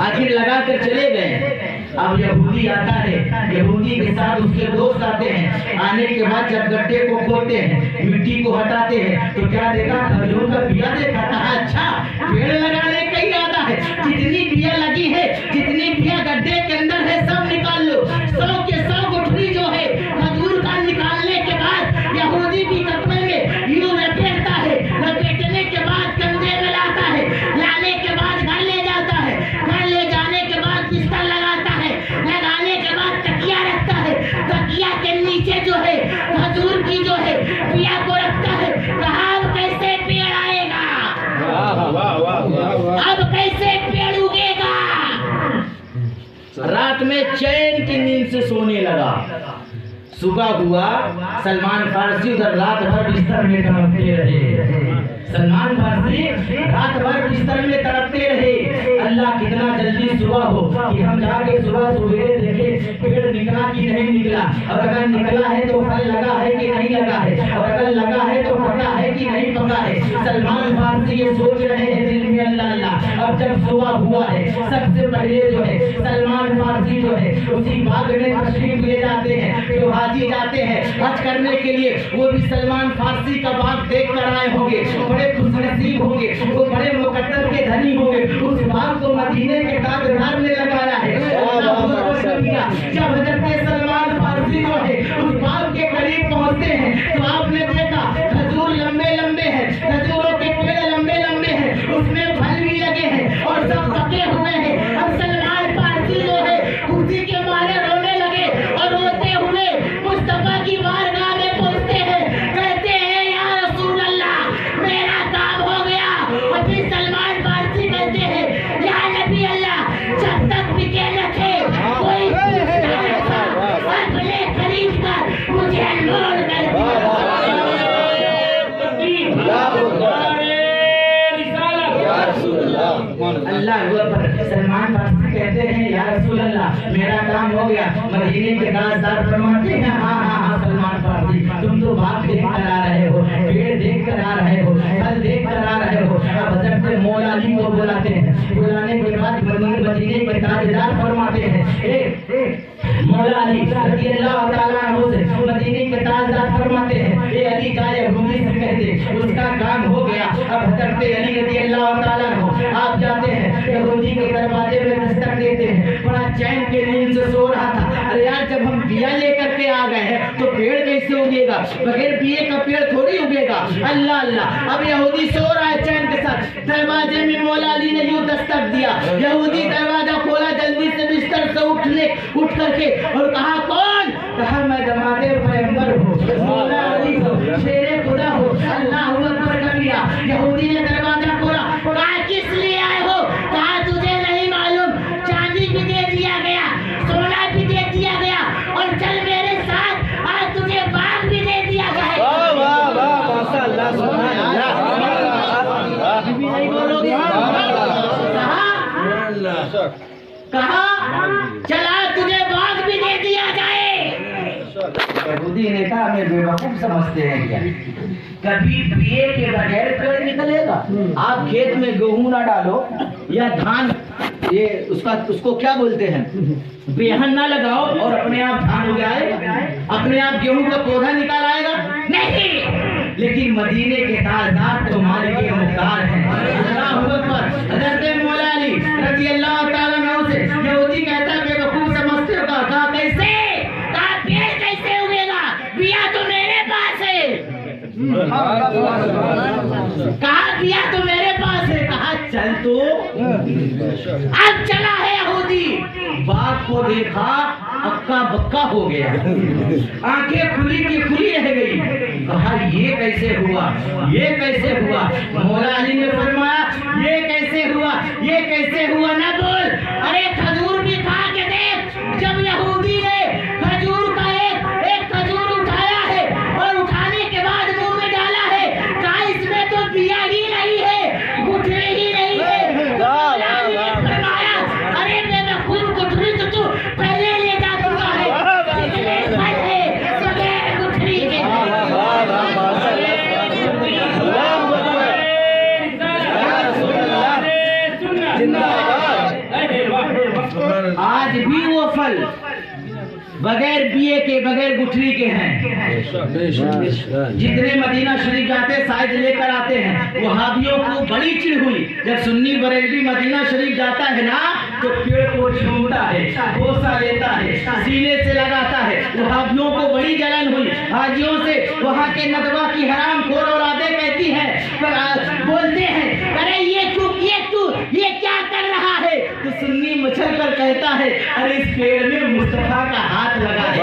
आखिर लगा कर चले गए। अब यहूदी आता है, यहूदी के साथ उसके दोस्त आते हैं। आने के बाद जब गड्ढे को खोदते हैं, मिट्टी को हटाते हैं, तो क्या देखा खजूर का बिया देखा। कहा अच्छा पेड़ लगाने का इरादा है, जितनी बिया लगी है, जितनी बिया गड्ढे के अंदर है सब निकाल लो। 100 के 100 गुठली जो है खजूर का निकालने के बाद यहूदी भी कपड़े में यूं लपेटता है, लपेटने के बाद कंधे में लाता है, लाने के बाद घर ले जाता है, घर ले जाने के बाद बिस्तर लगाता है, लगाने के बाद तकिया रखता है, तकिया के नीचे जो है खजूर की जो है बिया को रखता है। कहा अब कैसे पेड़ आएगा, अब कैसे पेड़ उगेगा। रात में चैन की नींद से सोने लगा। सुबह हुआ, सलमान फारसी उधर रात भर बिस्तर में तड़पते रहे। सलमान फारसी रात भर बिस्तर में तड़पते रहे। अल्लाह कितना जल्दी सुबह हो कि हम जाके सुबह सवेरे देखें पेड़ निकला कि नहीं निकला, और अगर निकला है तो फल लगा है कि नहीं लगा है, और अगर लगा है तो पका है कि नहीं पका है। सलमान फारसी ये सोच रहे हैं दिल में अल्लाह अल्लाह। अब जब सुबह हुआ है, सबसे पहले जो है सलमान फारसी जो है उसी बाग में तशरीफ ले जाते हैं। जो हाजी जाते हैं हज करने के लिए, वो भी सलमान फारसी का बाग देख कर आए होंगे, बड़े खुशनसीब होंगे, वो बड़े मुकद्दर के धनी होंगे। उस बाग को मदीने के ताजदार ने लगाया है। जब हज़रत सलमान फारसी जो है उस बाग के करीब पहुंचते हैं तो आपने देखा खजूर लंबे लंबे हैं, खजूरों के पेड़ लंबे लंबे हैं, उसमें फल भी लगे हैं और सब पके हुए हैं। अब सलमान फारसी जो है खुशी के मारे रोने लगे और रोते हुए मुस्तफा की बारगाह में पहुंचते हैं। कहते हैं या रसूल अल्लाह मेरा काम हो गया। अभी सलमान फारसी कहते हैं या नबी अल्लाह जब तक बिके न थे कोई अपने खरीद कर मुझे अनमोल कर अल्लाह सलमान फारसी कहते हैं या रसूल अल्लाह मेरा काम हो गया। मदीने के ताजदार फरमाते हैं हाँ हाँ हाँ सलमान फारसी तुम तो बात देख कर आ रहे हो, पेड़ देख कर आ रहे हो, फल देख कर आ रहे हो। अब हज़रत मौला अली को बुलाते हैं, बुलाने के बाद मदीने के ताजदार फरमाते हैं मौला अली रज़ियल्लाहु ताला अन्हु से मदीने के ताजदार फरमाते हैं ए अली का यहूदी से कह दे उसका काम हो गया। अब हज़रत अली रज़ियल्लाहु ताला अन्हु आप जाते हैं यहूदी के दरवाजे में दस्तक देते हैं। बड़ा चैन के नींद से सो रहा था। अरे यार जब हम बिया लेकर के आ गए हैं तो पेड़ कैसे उगेगा, बगैर बिये का पेड़ थोड़ी उगेगा। अल्लाह अल्लाह। अब यहूदी सो रहा है चैन के साथ, दरवाजे में मौला अली ने यूं दस्तक दिया। यहूदी दरवाजा खोला, जल्दी से बिस्तर से उठ करके और कहा कौन? कहा मैं दमादे पैगंबर हूँ, मौला अली हो, शेरे खुदा हो, अल्लाह अकबर कबीरा। यहूदी ने दरवाजा खोला, कहा किस लिए आए हो? कहा तुझे नहीं मालूम कहा चला तुझे बाग भी दे दिया जाए। यहूदी ने कहा हमें बेवकूफ समझते हैं क्या? कभी पिए के बगैर पेड़ निकलेगा? आप खेत में गेहूं ना डालो या धान, ये उसको क्या बोलते हैं, बेहन ना लगाओ और अपने आप धान उग आएगा, अपने आप गेहूं का पौधा निकाल आएगा? नहीं। लेकिन मदीने के ताजदार तो मालिक मुख्तार हैं। अल्लाहू अकबर। हज़रत मौला अली रज़ियल्लाहु ताला अन्हु से यहूदी कहता है बेवकूफ समझते हो? कहा कैसे? कहा पेड़ कैसे उगेगा? बिया तो मेरे पास है। कहा बिया तो मेरे पास है। कहा चल तो। अब चला है यहूदी, बाग को देखा, अक्का बक्का हो गया, आंखें खुली की खुली रह गई। कहा ये कैसे हुआ, ये कैसे हुआ? मौला अली ने फरमाया ये कैसे हुआ, ये कैसे हुआ ना बोल, अरे खजूर भी खा के देख। जब यहूदी ने खजूर का एक खजूर उठाया है और उठाने के बाद मुंह में डाला है, कहा इसमें तो बिया ही नहीं है, गुठली ही नहीं है। फरमाया अरे बेवकूफ, गुठली तो तू पहले ले जा चुका है, बगैर गुठली के। आज भी वो फल बगैर बिये के, बगैर गुठली के हैं। जितने मदीना शरीफ जाते शायद लेकर आते हैं। वहाबियों को बड़ी चिढ़ हुई जब सुन्नी बरेलवी मदीना शरीफ जाता है ना, तो पेड़ को छूता है, बोसा लेता है, सीने से लगाता है। वहाबियों को बड़ी जलन हुई। हाजियों से वहाँ के नदवा की हराम खोर औलादे कहती हैं, बोलते हैं अरे ये ये क्या कर रहा है? तो सुन्नी मचल कर कहता है अरे इस पेड़ में मुस्तफा का हाथ लगा है,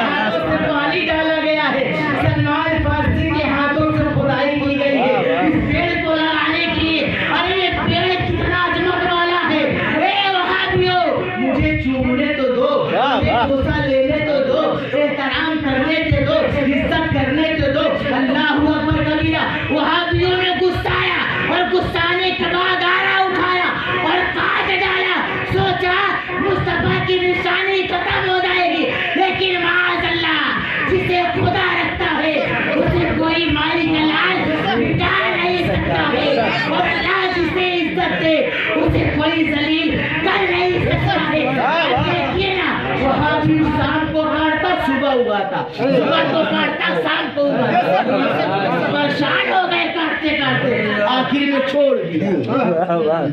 हाथों से पानी डाला गया है, सलमान फारसी के हाथों से खुदाई की गई है इस पेड़ को लगाने के लिए। अरे ये पेड़ कितना अजमत वाला है। ए वहाबियों, मुझे चूमने तो दो, मुझे बोसा लेने तो दो, एहतराम करने तो दो, इज्जत करने तो दो। अल्लाहू अकबर कबीरा। वहाबियों ने गुस्साया और गुस्साने के बाद आरा उठाया और काट डाला। सोचा मुस्तफा की निशानी खत्म हो जाएगी, लेकिन माज़अल्लाह जिसे खुदा रखता है उसे कोई मालिक लाल मिटा नहीं सकता है, और अल्लाह जिसे इज्जत दे उसे कोई जलील कर नहीं सकता है। देखिए ना, वहाँ भी शाम को काटता सुबह उगाता, सुबह को काटता शाम को उगाता। परेशान हो गए काटते काटते, आखिर में छोड़ दिया,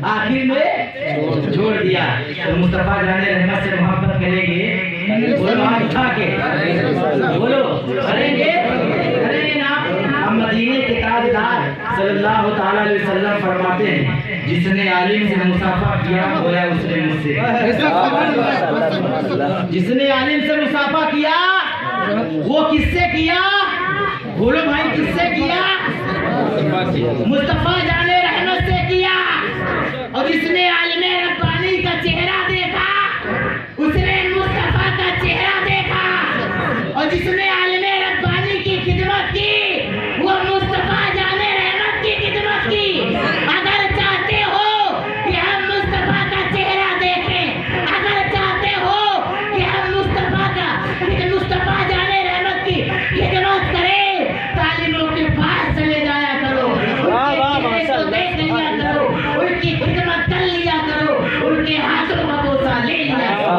आखिर में छोड़ दिया। तो मुस्तफा जाने रहमत से मोहब्बत करेंगे, बोलो हाथ उठा के बोलो, करेंगे करेंगे ना। हम मदीने के ताजदार सल्लल्लाहु ताला अलैहि वसल्लम फरमाते हैं जिसने आलिम से मुसाफा किया गोया उसने मुझसे, जिसने आलिम से मुसाफा किया वो किससे किया? बोलो भाई किससे किया? मुस्तफा जाने रहमत से किया। और जिसने आलिम रब्बानी का चेहरा देखा उसने मुस्तफा का चेहरा देखा, और जिसने आलिम रब्बानी की खिदमत की वो मुस्तफा जाने रहमत की खिदमत की। अगर चाहते हो कि हम मुस्तफा का चेहरा देखें, अगर चाहते हो कि हम मुस्तफा जाने रहमत की खिदमत करें, तालिमों के पास चले जाया करो, उनके चेहरे को देख लिया करो, उनकी खिदमत कर लिया करो, उनके हाथों का बोसा ले लिया करो।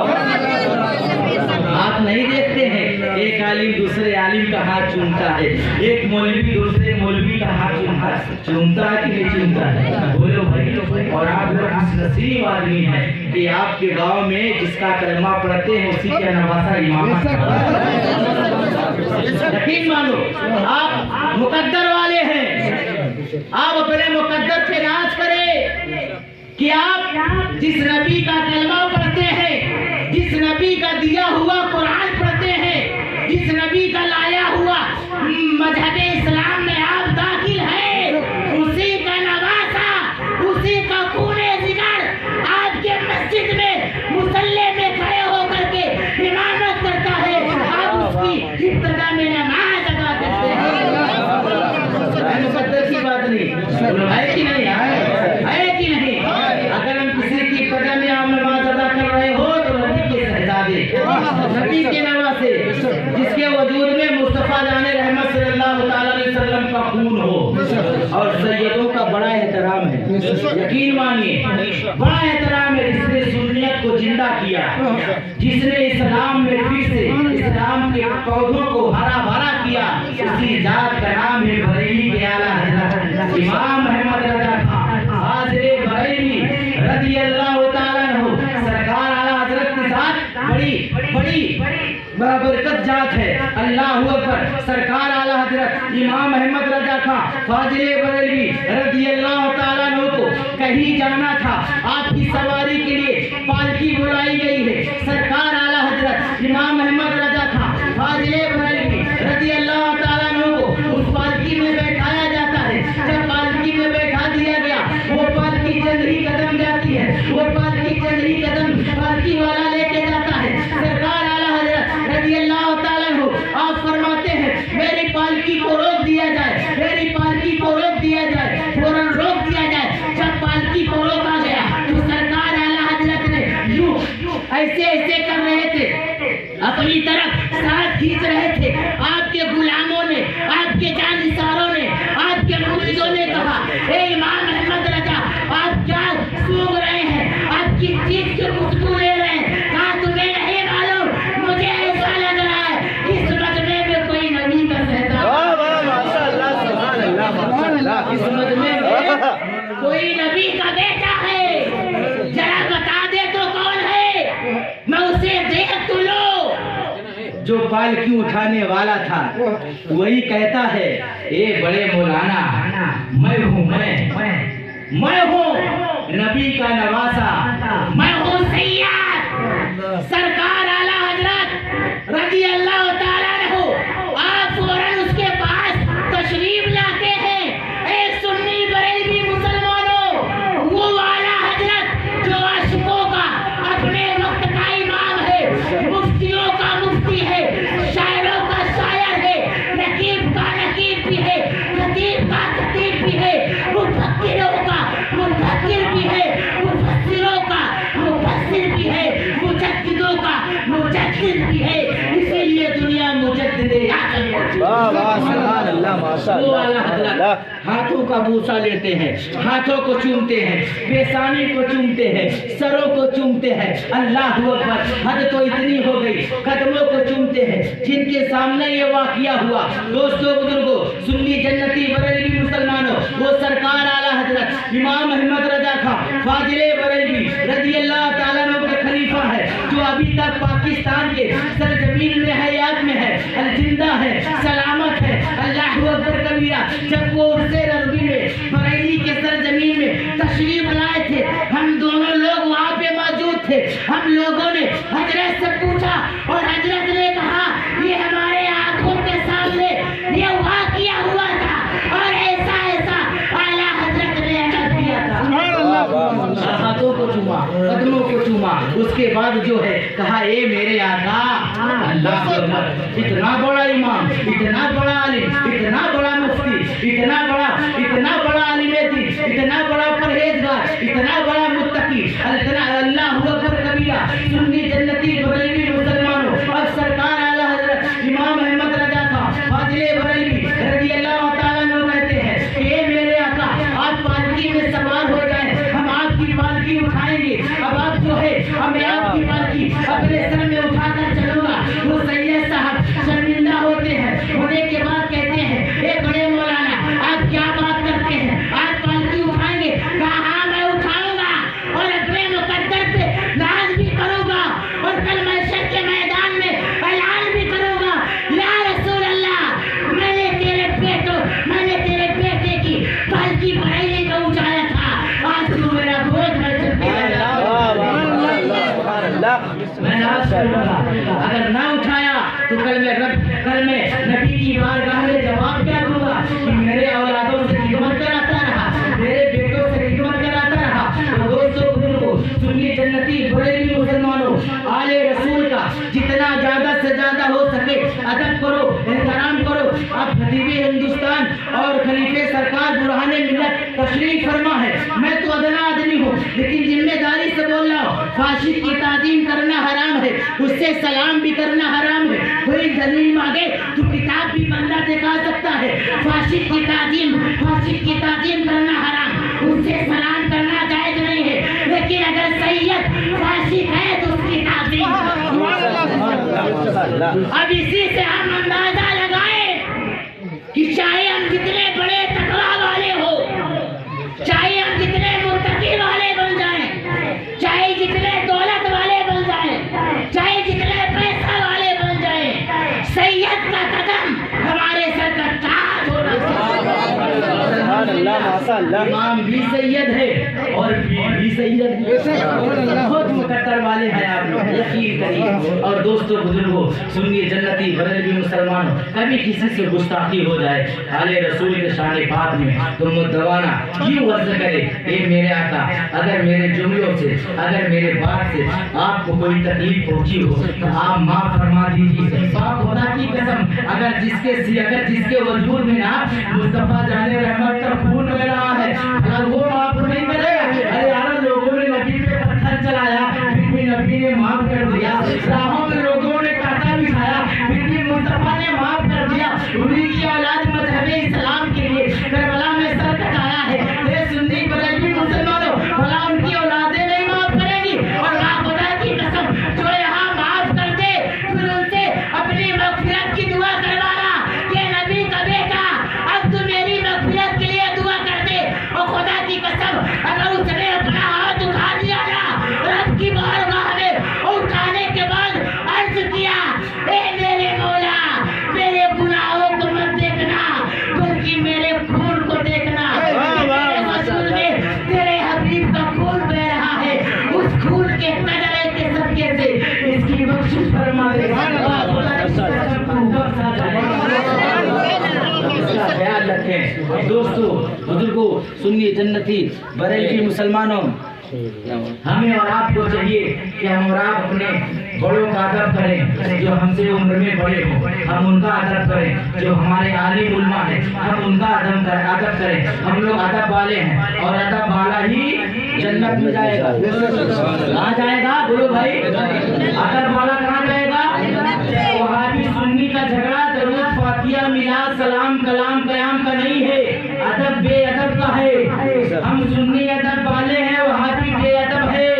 आप नहीं देखते हैं एक आलिम दूसरे आलिम का हाथ चूमता है, एक मौलवी दूसरे मौलवी का हाथ चूमता है कि नहीं चूमता है? बोलो भाई। और आप लोग नसीब आदमी हैं कि आपके गांव में जिसका कलमा पढ़ते हैं उसी का नवासा इमाम। यकीन मानो आप मुकद्दर वाले हैं, आप अपने मुकद्दर पे नाज करें कि आप जिस नबी का कलमा पढ़ते हैं, जिस नबी का दिया हुआ कुरान पढ़ते हैं, जिस नबी का लाया हुआ मजहब इस्लाम में आप दाखिल हैं, उसी का नवासा, उसी का खूने जिगर आपके मस्जिद में मुसल्ले में खड़े होकर के इमामत करता है, आप उसकी इब्तिदा में नमाज अदा करते हैं। मुकद्दर की बात नहीं है कि नहीं है कि नहीं? अगर हम किसी की इब्तिदा में आप नमाज नबी के नवासे, जिसके वजूद में मुस्तफ़ा जाने रहमत सल्लल्लाहु अलैहि वसल्लम का खून हो। और सैयदों का बड़ा एहतराम है, यकीन मानिए बड़ा एहतराम है, जिसने सुन्नियत को जिंदा किया, जिसने इस्लाम में फिर से इस्लाम के पौधों को हरा भरा किया, उसी जात का नाम है बरेली के आला हज़रत इमाम अहमद रज़ा खान हाज़िरे बरेली रज़ियल्लाहु ताला अन्हु। सरकार आला हज़रत के साथ बड़ी बरकत जात है। अल्लाह अकबर। सरकार आला हज़रत इमाम अहमद रज़ा खान हाज़िरे बरेली रज़ियल्लाहु ताला अन्हु को कहीं जाना था, आपकी सवारी के लिए पालकी बुलाई गई है। सरकार आला हज़रत इमाम अहमद रज़ा खान हाज़िरे बरेली रज़ियल्लाहु ताला अन्हु को उस पालकी में बैठाया जाता है। जब पालकी में बैठा दिया गया, वो पालकी चंद ही कदम जाती है, वो पालकी चंद ही कदम पालकी वाला लेके जाता है। सरकार आला हज़रत रज़ियल्लाहु ताला अन्हु आप फरमाते हैं मेरी पालकी को रोक दिया जाए, मेरी पालकी को रोक दिया जाए, फौरन रोक दिया जाए। जब पालकी को रोका गया तो सरकार आला हज़रत ने यूं ऐसे कर रहे थे, अपनी तरफ साथ खींच रहे थे। आपके गुलामों ने, आपके जानिसारों ने, आपके मुरीदों ने कहा ए इमाम अहमद रज़ा आप क्या सूंघ रहे हैं, आप किस चीज की खुशबू ले रहे हैं? कहा तुम्हें नहीं मालूम, मुझे ऐसा लग रहा है इस मजमे में कोई नबी का सहता, इस मजमे में कोई नबी का बेटा है, जरा बता दे तो कौन है, मैं उसे देख तो लो। जो पालकी उठाने वाला था वही कहता है ए बड़े मौलाना मैं हूँ नबी का नवासा, मैं हूँ सैयद सरकार आला हज़रत रज़ियल्लाहु ताला अन्हु। आप फौरन उसके पास तशरीफ लाते हैं। एक सुन्नी बरेलवी मुसलमानों, वो आला हज़रत जो आशिकों का अपने वक्त का इमाम है, मुफ्तियों का मुफ्ती है, शायरों का शायर है, नकीब का नकीब भी है, खतीब का खतीब भी है, मुफक्किरों का मुफक्किर भी है, मुफस्सिरों का मुफस्सिर भी है, मुजद्दिदों का मुजद्दिद भी है। इसीलिए दुनिया मुजद्दिदे वो वाला हज़रत हाथों का बूसा लेते हैं, हाथों को चूमते हैं, पेशानी को चूमते हैं, सरों को चूमते हैं। अल्लाह अकबर। हद तो इतनी हो गई, कदमों को चूमते हैं। जिनके सामने ये वाक़िया हुआ, दोस्तों बुजुर्गों, सुन्नी जन्नती बरेलवी मुसलमानों, वो सरकार आला हज़रत इमाम अहमद रज़ा खान फाजिले बरेलवी रज़ियल्लाहु ताला अन्हु के खलीफा है, जो अभी तक पाकिस्तान के सरजमीन में हयात में है, जिंदा है, सलामत है। अल्लाह अकबर कबीरा। जब वो उससे रज़वी में बरेली के सरजमीन में तशरीफ लाए थे, हम दोनों लोग वहाँ पे मौजूद थे। हम लोगों ने हजरत से पूछा और हजरत ने कहा ये हमारे आंखों के सामने ये वाक़िया हुआ था और ऐसा आला हजरत ने अमल किया था। हाथों को चूमा, कदमों को चूमा। उसके बाद जो है कहा ए मेरे आका, अल्लाह अकबर। इतना बड़ा इमाम, इतना बड़ा आलिम, इतना बड़ा मुफ्ती, इतना बड़ा आलिम दीन, इतना बड़ा परहेजगार, इतना बड़ा मुत्तकी, इतना अल्लाह अकबर कबीरा। सुन्नी जन्नती बरेलवी मुसलमानों, अब सरकार आला हज़रत इमाम अहमद रज़ा खान फाजिले बरेलवी रज़ियल्लाहु ताला अन्हु कहते हैं कि ए मेरे आका आप पालकी में सवार हो जाएं, हम आपकी पालकी उठाएंगे। अब आप जो है अब मैं आपकी पालकी अपने सर में उठाकर चलूंगा। वो सैयद साहब शर्मिंदा होते हैं, होने के बाद कहते हैं ए बड़े मौलाना आप क्या बात करते हैं, आप पालकी उठाएंगे? कहा हाँ मैं उठाऊंगा और अपने मुकद्दर पे नाज भी करूंगा और कल महशर के मैदान में ऐलान भी करूंगा, या रसूल अल्लाह मैंने तेरे बेटे की पालकी बरेली में उठाया था, आज तू मेरा गोद में मैं नाज करूंगा। अगर ना उठाया तो कल मैं नबी की बारगाह में जवाब क्या दूंगा कि मेरे औलादों से खिदमत कराता रहा, मेरे बेटों से खिदमत कराता रहा। तो दोस्तों बुजुर्गों, सुन्नी जन्नती बरेलवी मुसलमानों, आले रसूल का जितना ज्यादा से ज्यादा हो सके अदब करो, एहतराम करो। अब खतीबे हिंदुस्तान और खलीफे सरकार बुरहाने मिल्लत तशरीफ फरमा है। मैं तो अदना आदमी हूँ लेकिन जिम्मेदारी से बोल रहा हूँ। फाशिक की ताजीम करना हराम है, उससे सलाम भी करना हराम है। कोई दलील मांगे तो किताब भी बंदा दिखा सकता है। फाशिक की ताजीम करना हराम, उससे सलाम करना जायज नहीं है। लेकिन अगर सैयद फाशिक है तो उसकी ताजीम। अब इसी से हम अंदाजा लगाए कि चाहे हम जितने बड़े तकवा वाले हो, चाहे हम जितने मुत्तकी वाले बन जाएं, चाहे जितने दौलत वाले बन जाएं, चाहे जितने पैसा वाले बन जाएं, सैयद का कदम हमारे सर का ताज होना चाहिए। इमाम भी सैयद है और पीर भी सैयद है। बहुत मुकद्दर वाले हैं आप लोग, यकीन करिए। और दोस्तों बुजुर्गों, सुनिए जन्नती बरेलवी मुसलमानों, कभी किसी से गुस्ताखी हो जाए आले रसूल के शान पाक में तो मुद्दवाना यूं अर्ज करे, ए मेरे आका, अगर मेरे जुमलों से, अगर मेरे बात से आपको कोई तकलीफ पहुंची हो तो आप माफ फरमा दीजिए। पाक खुदा की कसम, अगर जिसके वजूद में ना मुस्तफा जाने रहमत का खून बह रहा है, अगर वो माफ नहीं करे, अरे यार लोगों ने नबी पे पत्थर चलाया फिर भी नबी ने माफ कर दिया, राहों में लोगों ने कांटा बिछाया फिर भी मुस्तफा ने माफ कर दिया। उन्हीं की औलाद मजहबे इस्लाम के लिए करबला में सर कटाया है। ये सुन्नी बरेलवी मुसलमानों, भला उनकी औलादें नहीं माफ करेंगी? और खुदा की कसम, जो यहाँ माफ कर दे फिर उनसे अपनी मगफिरत की दुआ करवाना, ये नबी का बेटा अब तू मेरी मगफिरत के लिए दुआ कर दे। और खुदा की कसम, अगर उसने अपना हाथ उठा दिया ना रब की बारगाह में, उठाने के बाद अर्ज किया, ए मेरे मौला, मेरे गुनाहों को मत देखना बल्कि मेरे खून को देखना। मेरे रसूल में तेरे हबीब का खून बह रहा है, उस खून के कदरे के सदके से इसकी बख्शिश फरमा दे। इसका ख्याल रखें। दोस्तों बुजुर्गों, सुनिए जन्नती बरेलवी मुसलमानों, हमें और आपको चाहिए कि हम और आप अपने बड़ों का अदब करें, जो हमसे उम्र में बड़े हो हम उनका अदब करें, जो हमारे आलिम उलमा है हम उनका अदब करें। हम लोग अदब वाले हैं और अदब वाला ही जन्नत में जाएगा। कहाँ जाएगा बोलो भाई? अदब वाला कहाँ जाएगा? वहाबी सुन्नी का झगड़ा दरूद फातिहा मिलाद सलाम कलाम कयाम का नहीं है, अदब बेअदब का है। हम सुन्नी अदब वाले हैं, वहाबी बेअदब है,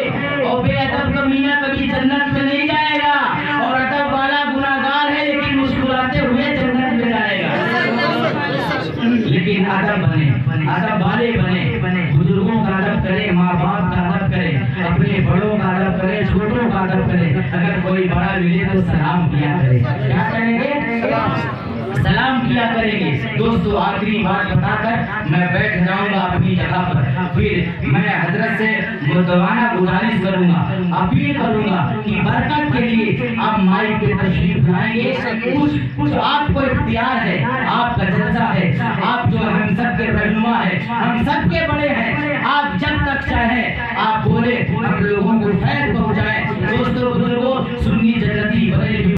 और बेअदब का मीना कभी जन्नत में नहीं जाएगा, और अदब वाला गुनाहगार है लेकिन मुस्कुराते हुए जन्नत में जाएगा। लेकिन अदब बने, अदब वाले बने, बुजुर्गों का अदब करें, माँ बाप का अदब करें, अपने बड़ों का अदब करें, छोटों का अदब करें। अगर कोई बड़ा मिले तो सलाम किया करें। क्या करेंगे? सलाम किया करेंगे। दोस्तों आखिरी बात बताकर मैं बैठ जाऊंगा अपनी जगह पर। फिर मैं हजरत से मुद्दवाना गुजारिश करूंगा, अपील करूंगा कि बरकत के लिए आप माइक पे तशरीफ लाएंगे। कुछ आपको इख्तियार है, आपका जलसा है, आप जो हम सबके रहनुमा है, हम सबके बड़े हैं। आप जब तक चाहे आप बोले, हम लोगों को फैज़ पहुंचाएं। दोस्तों